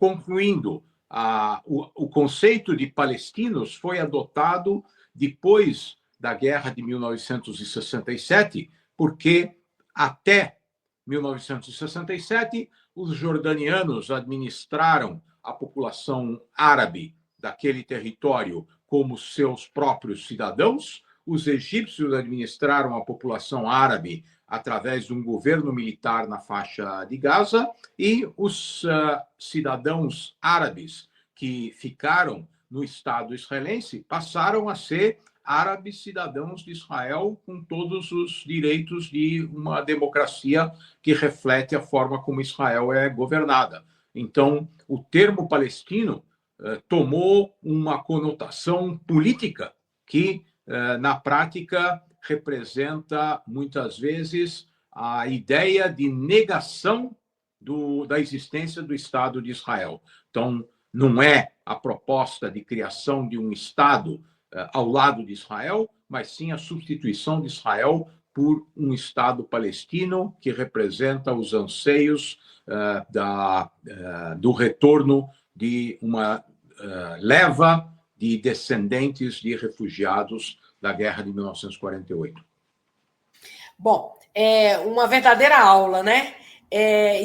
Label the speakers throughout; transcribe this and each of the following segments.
Speaker 1: concluindo, o conceito de palestinos foi adotado depois da Guerra de 1967, porque até 1967 os jordanianos administraram a população árabe daquele território como seus próprios cidadãos, os egípcios administraram a população árabe através de um governo militar na faixa de Gaza, e os cidadãos árabes que ficaram no Estado israelense passaram a ser árabes cidadãos de Israel, com todos os direitos de uma democracia que reflete a forma como Israel é governada. Então, o termo palestino tomou uma conotação política que, na prática, representa, muitas vezes, a ideia de negação da existência do Estado de Israel. Então, não é a proposta de criação de um Estado ao lado de Israel, mas sim a substituição de Israel por um Estado palestino que representa os anseios do retorno de uma leva de descendentes de refugiados da Guerra de 1948.
Speaker 2: Bom, é uma verdadeira aula, né?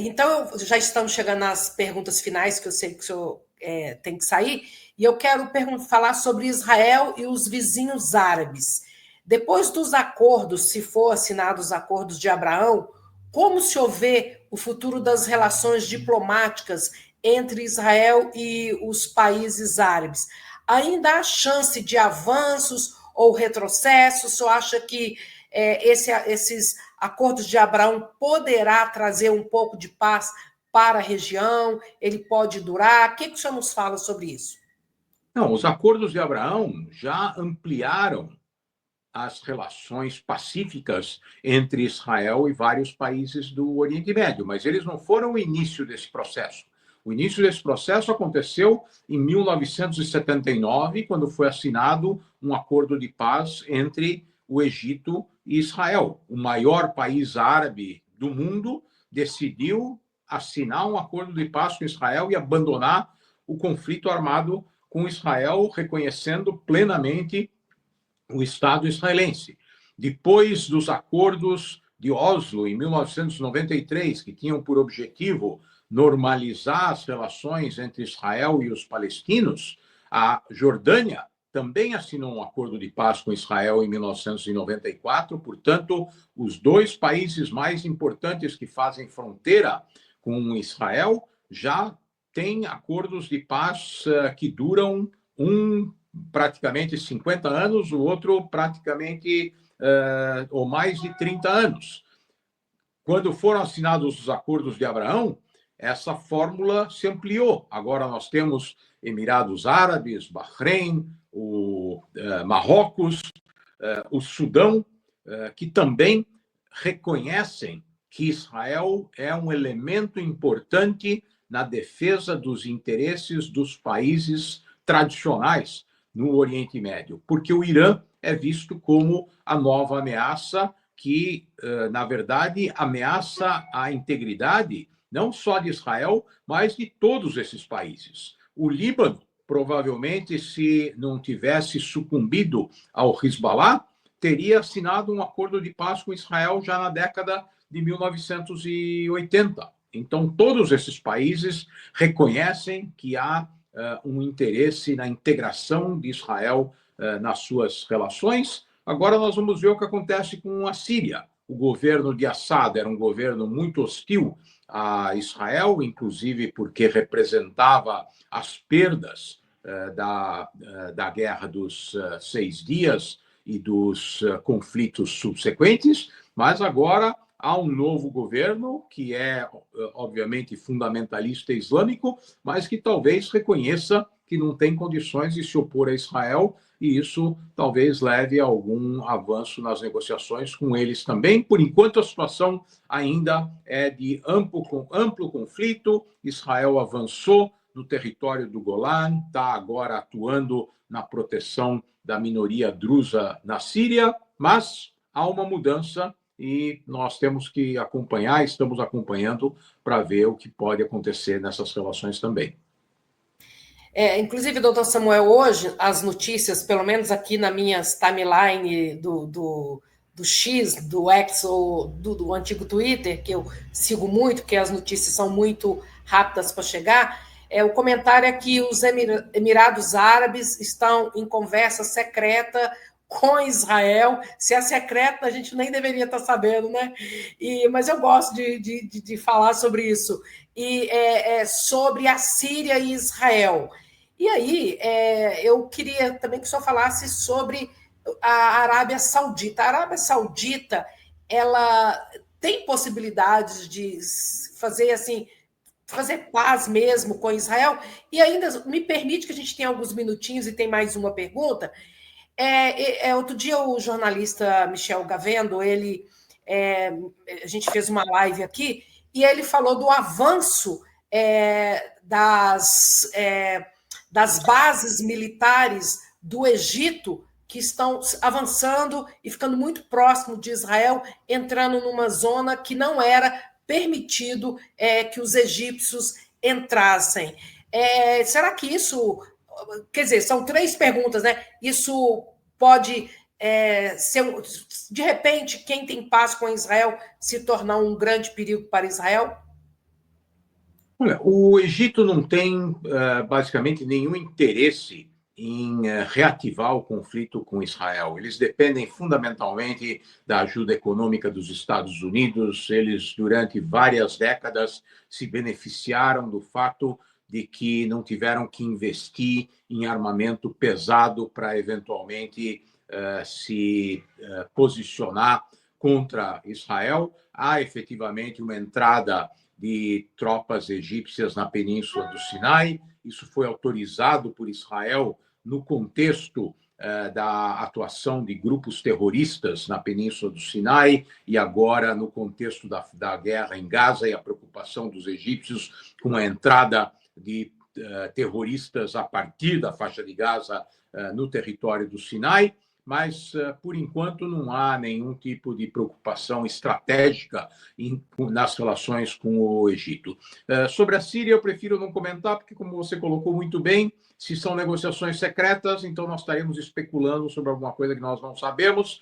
Speaker 2: Então, já estamos chegando nas perguntas finais, que eu sei que o senhor tem que sair, e eu quero falar sobre Israel e os vizinhos árabes. Depois dos acordos, se for assinados os acordos de Abraão, como se vê o futuro das relações diplomáticas entre Israel e os países árabes? Ainda há chance de avanços ou retrocessos? Ou acha que esses acordos de Abraão poderá trazer um pouco de paz para a região? Ele pode durar? O que o senhor nos fala sobre isso?
Speaker 1: Não, os acordos de Abraão já ampliaram as relações pacíficas entre Israel e vários países do Oriente Médio, mas eles não foram o início desse processo. O início desse processo aconteceu em 1979, quando foi assinado um acordo de paz entre o Egito e Israel. O maior país árabe do mundo decidiu assinar um acordo de paz com Israel e abandonar o conflito armado com Israel, reconhecendo plenamente o Estado israelense. Depois dos acordos de Oslo, em 1993, que tinham por objetivo normalizar as relações entre Israel e os palestinos, a Jordânia também assinou um acordo de paz com Israel em 1994. Portanto, os dois países mais importantes que fazem fronteira com Israel já têm acordos de paz que duram praticamente 50 anos, o outro praticamente ou mais de 30 anos. Quando foram assinados os acordos de Abraão, essa fórmula se ampliou. Agora nós temos Emirados Árabes, Bahrein, o Marrocos, o Sudão, que também reconhecem que Israel é um elemento importante na defesa dos interesses dos países tradicionais no Oriente Médio, porque o Irã é visto como a nova ameaça que, na verdade, ameaça a integridade não só de Israel, mas de todos esses países. O Líbano, provavelmente, se não tivesse sucumbido ao Hezbollah, teria assinado um acordo de paz com Israel já na década de 1980. Então, todos esses países reconhecem que há um interesse na integração de Israel nas suas relações. Agora nós vamos ver o que acontece com a Síria. O governo de Assad era um governo muito hostil a Israel, inclusive porque representava as perdas da Guerra dos 6 Dias e dos conflitos subsequentes, mas agora há um novo governo que é, obviamente, fundamentalista islâmico, mas que talvez reconheça que não tem condições de se opor a Israel, e isso talvez leve a algum avanço nas negociações com eles também. Por enquanto, a situação ainda é de amplo conflito. Israel avançou no território do Golã, está agora atuando na proteção da minoria drusa na Síria, mas há uma mudança e nós temos que acompanhar, estamos acompanhando para ver o que pode acontecer nessas relações também.
Speaker 2: Inclusive, doutor Samuel, hoje as notícias, pelo menos aqui na minha timeline do X, do X ou do antigo Twitter, que eu sigo muito, porque as notícias são muito rápidas para chegar, o comentário é que os Emirados Árabes estão em conversa secreta com Israel. Se é secreta, a gente nem deveria estar sabendo, né? Mas eu gosto de falar sobre isso. E sobre a Síria e Israel. E aí, eu queria também que o senhor falasse sobre a Arábia Saudita. A Arábia Saudita, ela tem possibilidades de fazer paz mesmo com Israel? E ainda me permite que a gente tenha alguns minutinhos e tem mais uma pergunta. Outro dia o jornalista Michel Gavendo, a gente fez uma live aqui e ele falou do avanço das bases militares do Egito, que estão avançando e ficando muito próximo de Israel, entrando numa zona que não era permitido que os egípcios entrassem. Será que isso... Quer dizer, são 3 perguntas, né? Isso pode ser... De repente, quem tem paz com Israel se tornar um grande perigo para Israel?
Speaker 1: Olha, o Egito não tem basicamente nenhum interesse em reativar o conflito com Israel. Eles dependem fundamentalmente da ajuda econômica dos Estados Unidos. Eles, durante várias décadas, se beneficiaram do fato de que não tiveram que investir em armamento pesado para eventualmente se posicionar contra Israel. Há efetivamente uma entrada de tropas egípcias na Península do Sinai. Isso foi autorizado por Israel no contexto da atuação de grupos terroristas na Península do Sinai e agora no contexto da guerra em Gaza e a preocupação dos egípcios com a entrada de terroristas a partir da faixa de Gaza no território do Sinai. Mas, por enquanto, não há nenhum tipo de preocupação estratégica nas relações com o Egito. Sobre a Síria, eu prefiro não comentar, porque, como você colocou muito bem, se são negociações secretas, então nós estaremos especulando sobre alguma coisa que nós não sabemos.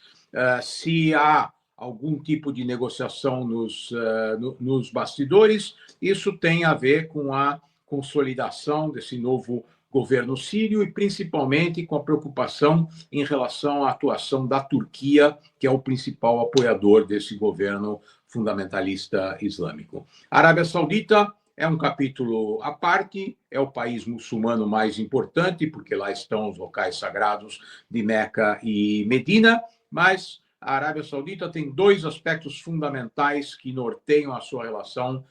Speaker 1: Se há algum tipo de negociação nos bastidores, isso tem a ver com a consolidação desse novo governo sírio e principalmente com a preocupação em relação à atuação da Turquia, que é o principal apoiador desse governo fundamentalista islâmico. A Arábia Saudita é um capítulo à parte, é o país muçulmano mais importante, porque lá estão os locais sagrados de Meca e Medina, mas a Arábia Saudita tem 2 aspectos fundamentais que norteiam a sua relação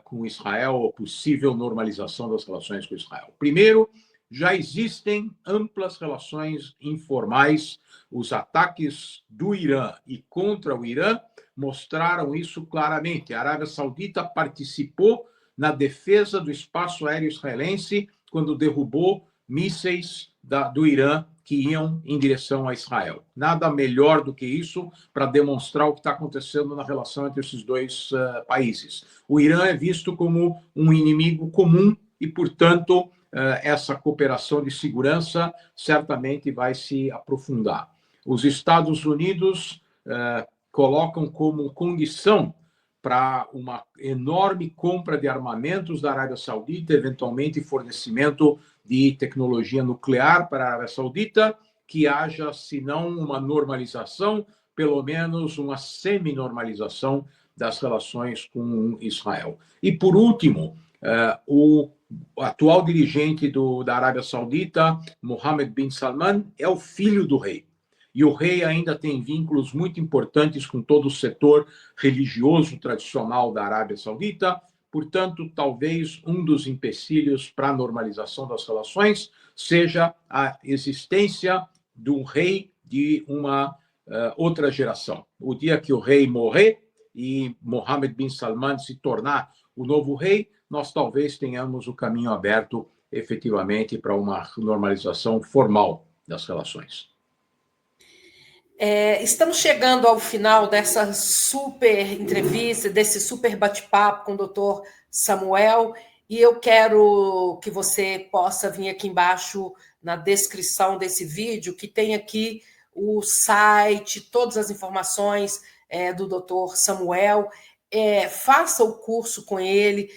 Speaker 1: com Israel, ou possível normalização das relações com Israel. Primeiro, já existem amplas relações informais. Os ataques do Irã e contra o Irã mostraram isso claramente. A Arábia Saudita participou na defesa do espaço aéreo israelense quando derrubou mísseis do Irã que iam em direção a Israel. Nada melhor do que isso para demonstrar o que está acontecendo na relação entre esses 2 países. O Irã é visto como um inimigo comum e, portanto, essa cooperação de segurança certamente vai se aprofundar. Os Estados Unidos colocam como condição para uma enorme compra de armamentos da Arábia Saudita, eventualmente fornecimento de tecnologia nuclear para a Arábia Saudita, que haja, se não uma normalização, pelo menos uma semi-normalização das relações com Israel. E, por último, o atual dirigente da Arábia Saudita, Mohammed bin Salman, é o filho do rei. E o rei ainda tem vínculos muito importantes com todo o setor religioso tradicional da Arábia Saudita. Portanto, talvez um dos empecilhos para a normalização das relações seja a existência de um rei de uma outra geração. O dia que o rei morrer e Mohammed bin Salman se tornar o novo rei, nós talvez tenhamos o caminho aberto efetivamente para uma normalização formal das relações.
Speaker 2: Estamos chegando ao final dessa super entrevista, desse super bate-papo com o doutor Samuel, e eu quero que você possa vir aqui embaixo na descrição desse vídeo, que tem aqui o site, todas as informações do Dr. Samuel. Faça o curso com ele.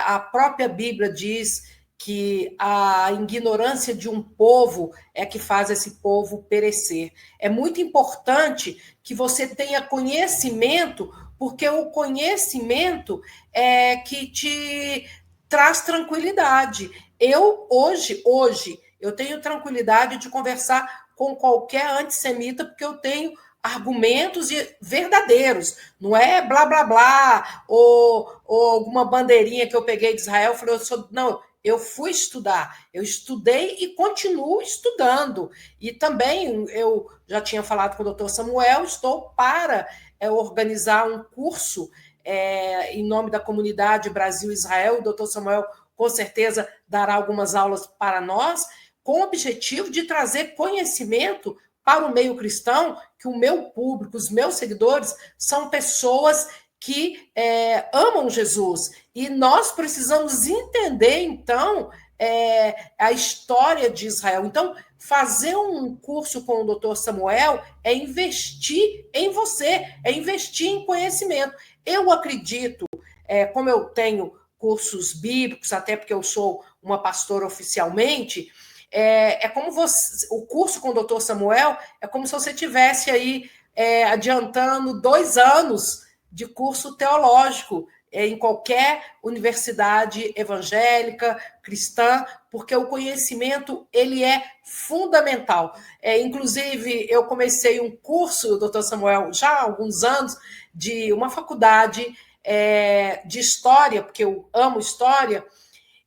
Speaker 2: A própria Bíblia diz que a ignorância de um povo é que faz esse povo perecer. É muito importante que você tenha conhecimento, porque o conhecimento é que te traz tranquilidade. Hoje, eu tenho tranquilidade de conversar com qualquer antissemita, porque eu tenho argumentos verdadeiros, não é blá, blá, blá, ou alguma bandeirinha que eu peguei de Israel, eu falei, não, eu fui estudar, eu estudei e continuo estudando. E também, eu já tinha falado com o Dr. Samuel, estou para organizar um curso em nome da comunidade Brasil-Israel. O Dr. Samuel, com certeza, dará algumas aulas para nós, com o objetivo de trazer conhecimento para o meio cristão, que o meu público, os meus seguidores, são pessoas que amam Jesus. E nós precisamos entender, então, a história de Israel. Então, fazer um curso com o Dr. Samuel é investir em você, é investir em conhecimento. Eu acredito, como eu tenho cursos bíblicos, até porque eu sou uma pastora oficialmente, como o curso com o Dr. Samuel é como se você tivesse aí adiantando 2 anos de curso teológico em qualquer universidade evangélica, cristã, porque o conhecimento ele é fundamental. Inclusive, eu comecei um curso, Dr. Samuel, já há alguns anos, de uma faculdade de história, porque eu amo história,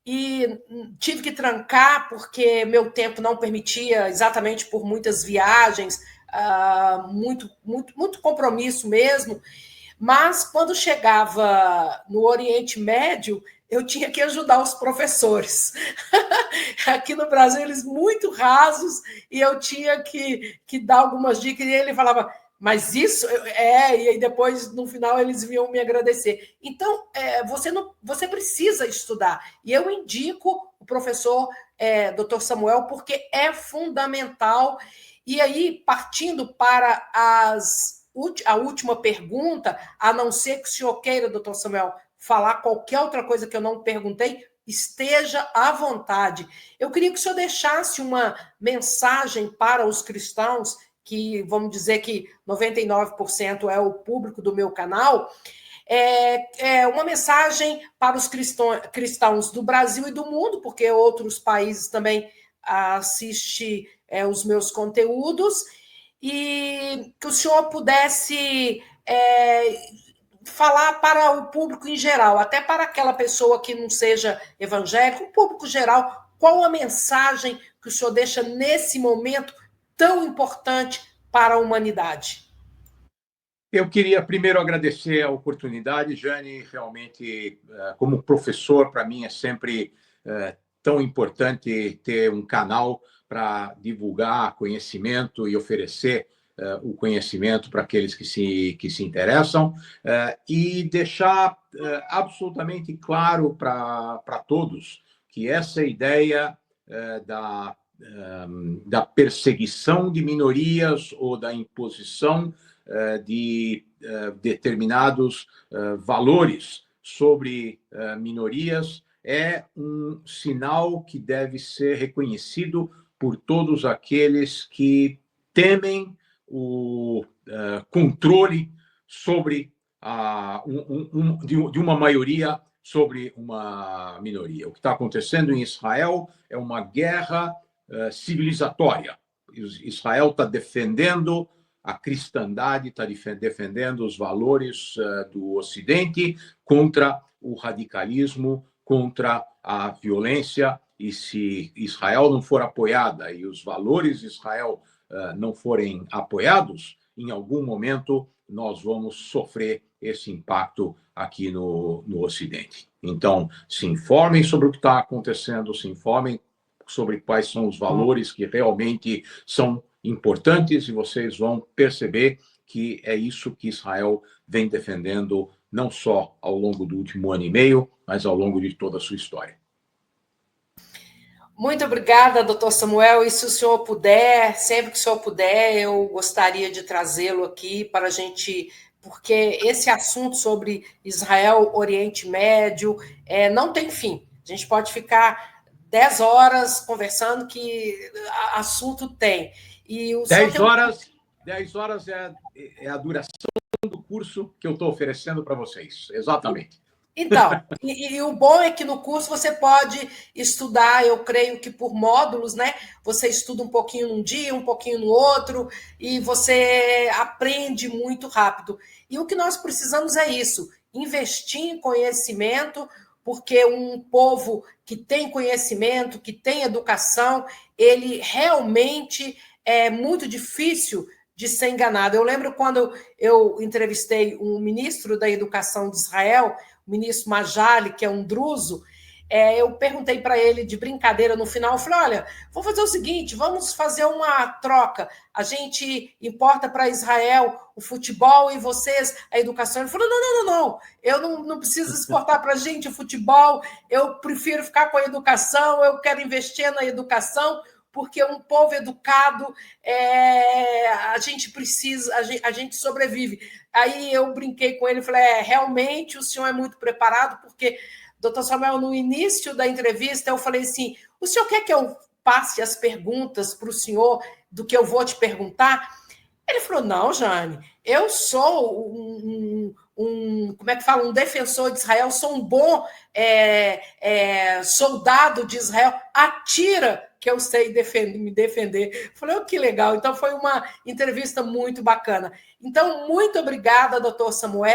Speaker 2: e tive que trancar porque meu tempo não permitia, exatamente por muitas viagens, muito compromisso mesmo. Mas quando chegava no Oriente Médio, eu tinha que ajudar os professores. Aqui no Brasil, eles muito rasos, e eu tinha que dar algumas dicas, e ele falava, mas isso e aí depois, no final, eles vinham me agradecer. Então, você precisa estudar. E eu indico o professor Dr. Samuel, porque é fundamental. E aí, partindo para a última pergunta, a não ser que o senhor queira, Dr. Samuel, falar qualquer outra coisa que eu não perguntei, esteja à vontade. Eu queria que o senhor deixasse uma mensagem para os cristãos, que vamos dizer que 99% é o público do meu canal, uma mensagem para os cristãos do Brasil e do mundo, porque outros países também assistem os meus conteúdos, e que o senhor pudesse falar para o público em geral, até para aquela pessoa que não seja evangélica, o público geral, qual a mensagem que o senhor deixa nesse momento tão importante para a humanidade?
Speaker 1: Eu queria primeiro agradecer a oportunidade, Jane. Realmente, como professor, para mim é sempre tão importante ter um canal para divulgar conhecimento e oferecer o conhecimento para aqueles que se interessam, e deixar absolutamente claro para todos que essa ideia da perseguição de minorias ou da imposição de determinados valores sobre minorias é um sinal que deve ser reconhecido por todos aqueles que temem o controle sobre de uma maioria sobre uma minoria. O que está acontecendo em Israel é uma guerra civilizatória. Israel está defendendo a cristandade, está defendendo os valores do Ocidente contra o radicalismo, contra a violência. E se Israel não for apoiada e os valores de Israel não forem apoiados, em algum momento nós vamos sofrer esse impacto aqui no Ocidente. Então, se informem sobre o que está acontecendo, se informem sobre quais são os valores que realmente são importantes, e vocês vão perceber que é isso que Israel vem defendendo não só ao longo do último ano e meio, mas ao longo de toda a sua história.
Speaker 2: Muito obrigada, doutor Samuel. E se o senhor puder, sempre que o senhor puder, eu gostaria de trazê-lo aqui para a gente, porque esse assunto sobre Israel, Oriente Médio, não tem fim. A gente pode ficar 10 horas conversando, que assunto tem. E o
Speaker 1: 10 horas, 10 horas é a duração do curso que eu estou oferecendo para vocês. Exatamente.
Speaker 2: Então, e o bom é que no curso você pode estudar, eu creio que por módulos, né? Você estuda um pouquinho num dia, um pouquinho no outro, e você aprende muito rápido. E o que nós precisamos é isso: investir em conhecimento, porque um povo que tem conhecimento, que tem educação, ele realmente é muito difícil de ser enganado. Eu lembro quando eu entrevistei um ministro da Educação de Israel, o ministro Majali, que é um druso, eu perguntei para ele de brincadeira no final, eu falei, olha, vou fazer o seguinte, vamos fazer uma troca, a gente importa para Israel o futebol e vocês a educação. Ele falou, não, eu não preciso exportar para a gente o futebol, eu prefiro ficar com a educação, eu quero investir na educação, porque um povo educado, a gente precisa, a gente sobrevive. Aí eu brinquei com ele e falei, realmente o senhor é muito preparado, porque, doutor Samuel, no início da entrevista eu falei assim, o senhor quer que eu passe as perguntas para o senhor do que eu vou te perguntar? Ele falou, não, Jane, eu sou como é que fala, um defensor de Israel, sou um bom soldado de Israel, atira que eu sei me defender. Falei, oh, que legal. Então, foi uma entrevista muito bacana. Então, muito obrigada, doutor Samuel.